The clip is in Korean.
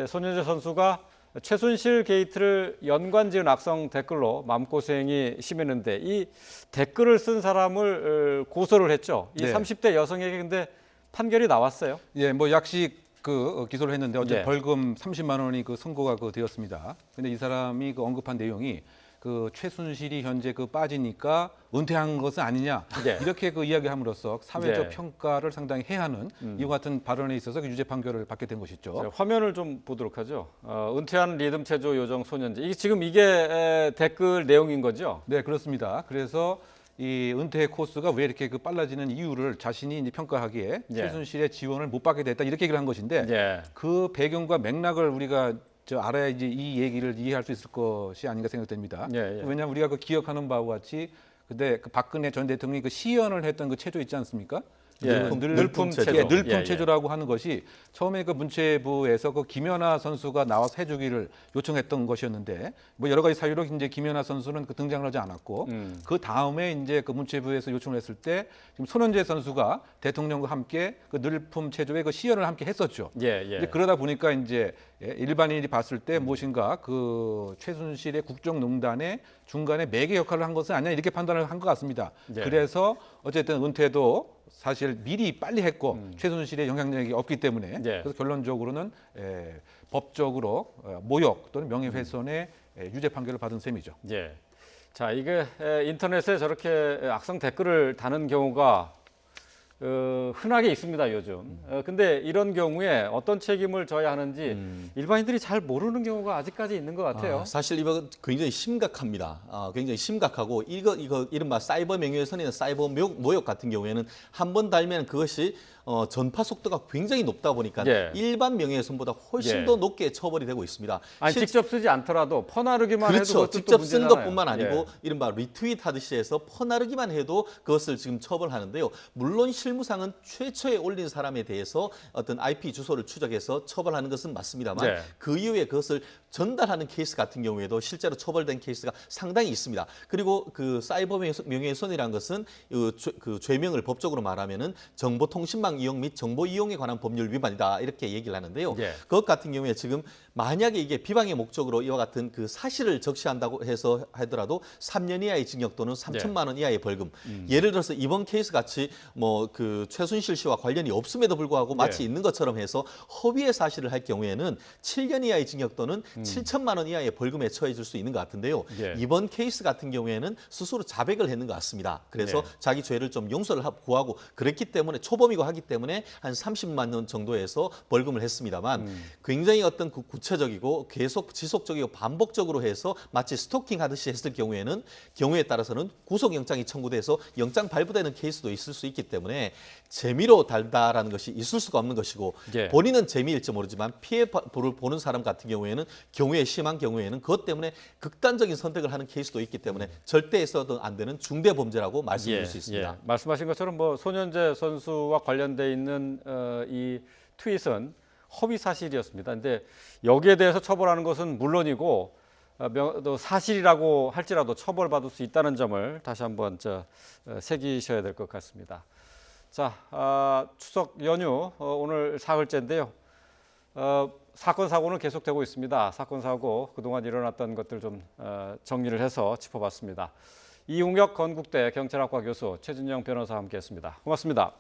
손현재 선수가 최순실 게이트를 연관지은 악성 댓글로 마음고생이 심했는데 이 댓글을 쓴 사람을 고소를 했죠. 이 네. 30대 여성에게 근데 판결이 나왔어요. 예, 뭐 약식 기소를 했는데 어제 예. 벌금 30만 원이 선고가 되었습니다. 근데 이 사람이 언급한 내용이 최순실이 현재 빠지니까 은퇴한 것은 아니냐 네. 이렇게 이야기함으로써 사회적 네. 평가를 상당히 해하는 이와 같은 발언에 있어서 유죄 판결을 받게 된 것이죠. 화면을 좀 보도록 하죠. 은퇴한 리듬 체조 요정 손현재. 이게 댓글 내용인 거죠? 네, 그렇습니다. 그래서 이 은퇴 코스가 왜 이렇게 빨라지는 이유를 자신이 이제 평가하기에 예. 최순실의 지원을 못 받게 됐다 이렇게 얘기를 한 것인데 예. 그 배경과 맥락을 우리가 알아야 이제 이 얘기를 이해할 수 있을 것이 아닌가 생각됩니다. 예, 예. 왜냐하면 우리가 기억하는 바와 같이 그때 박근혜 전 대통령이 시연을 했던 체조 있지 않습니까? 예. 늘품 체조. 예, 늘품 예, 예. 체조라고 하는 것이 처음에 문체부에서 김연아 선수가 나와서 해주기를 요청했던 것이었는데 뭐 여러 가지 사유로 이제 김연아 선수는 등장을 하지 않았고 그 다음에 이제 문체부에서 요청을 했을 때 지금 손현재 선수가 대통령과 함께 늘품 체조의 시연을 함께 했었죠. 예, 예. 이제 그러다 보니까 이제 일반인이 봤을 때 무엇인가 최순실의 국정농단의 중간에 매개 역할을 한 것은 아니냐 이렇게 판단을 한 것 같습니다. 예. 그래서 어쨌든 은퇴도 사실 미리 빨리 했고 최순실의 영향력이 없기 때문에 예. 그래서 결론적으로는 법적으로 모욕 또는 명예훼손의 유죄 판결을 받은 셈이죠. 예. 자, 이게 인터넷에 저렇게 악성 댓글을 다는 경우가 흔하게 있습니다, 요즘. 근데 이런 경우에 어떤 책임을 져야 하는지 일반인들이 잘 모르는 경우가 아직까지 있는 것 같아요. 사실 이거 굉장히 심각합니다. 굉장히 심각하고 이거 이른바 사이버 명예훼손이나 사이버 모욕 같은 경우에는 한 번 달면 그것이 전파 속도가 굉장히 높다 보니까 예. 일반 명예훼손보다 훨씬 예. 더 높게 처벌이 되고 있습니다. 아니, 직접 쓰지 않더라도 퍼나르기만 해도 그렇죠. 그것도 직접 또 쓴 문제잖아요. 것뿐만 아니고 예. 이른바 리트윗 하듯이 해서 퍼나르기만 해도 그것을 지금 처벌하는데요. 물론 실무상은 최초에 올린 사람에 대해서 어떤 IP 주소를 추적해서 처벌하는 것은 맞습니다만 네. 그 이후에 그것을 전달하는 케이스 같은 경우에도 실제로 처벌된 케이스가 상당히 있습니다. 그리고 사이버 명예훼손이라는 것은 그 죄명을 법적으로 말하면은 정보통신망 이용 및 정보 이용에 관한 법률 위반이다 이렇게 얘기를 하는데요. 예. 그것 같은 경우에 지금 만약에 이게 비방의 목적으로 이와 같은 사실을 적시한다고 해서 하더라도 3년 이하의 징역 또는 3천만 원 이하의 벌금. 예를 들어서 이번 케이스 같이 최순실 씨와 관련이 없음에도 불구하고 마치 있는 것처럼 해서 허위의 사실을 할 경우에는 7년 이하의 징역 또는 7천만 원 이하의 벌금에 처해질 수 있는 것 같은데요. 예. 이번 케이스 같은 경우에는 스스로 자백을 했는 것 같습니다. 그래서 네. 자기 죄를 좀 용서를 구하고 그랬기 때문에 초범이고 하기 때문에 한 30만 원 정도에서 벌금을 했습니다만 굉장히 어떤 구체적이고 계속 지속적이고 반복적으로 해서 마치 스토킹 하듯이 했을 경우에 따라서는 구속영장이 청구돼서 영장 발부되는 케이스도 있을 수 있기 때문에 재미로 달다라는 것이 있을 수가 없는 것이고 예. 본인은 재미일지 모르지만 피해를 보는 사람 같은 경우에는 경우에 심한 경우에는 그것 때문에 극단적인 선택을 하는 케이스도 있기 때문에 절대 해서도 안 되는 중대 범죄라고 말씀드릴 수 있습니다. 예. 말씀하신 것처럼 손현재 선수와 관련돼 있는 이 트윗은 허위 사실이었습니다. 근데 여기에 대해서 처벌하는 것은 물론이고 또 사실이라고 할지라도 처벌받을 수 있다는 점을 다시 한번 새기셔야 될 것 같습니다. 자, 추석 연휴 오늘 사흘째인데요. 사건 사고는 계속되고 있습니다. 사건 사고 그동안 일어났던 것들 좀 정리를 해서 짚어봤습니다. 이웅혁 건국대 경찰학과 교수 최준영 변호사와 함께했습니다. 고맙습니다.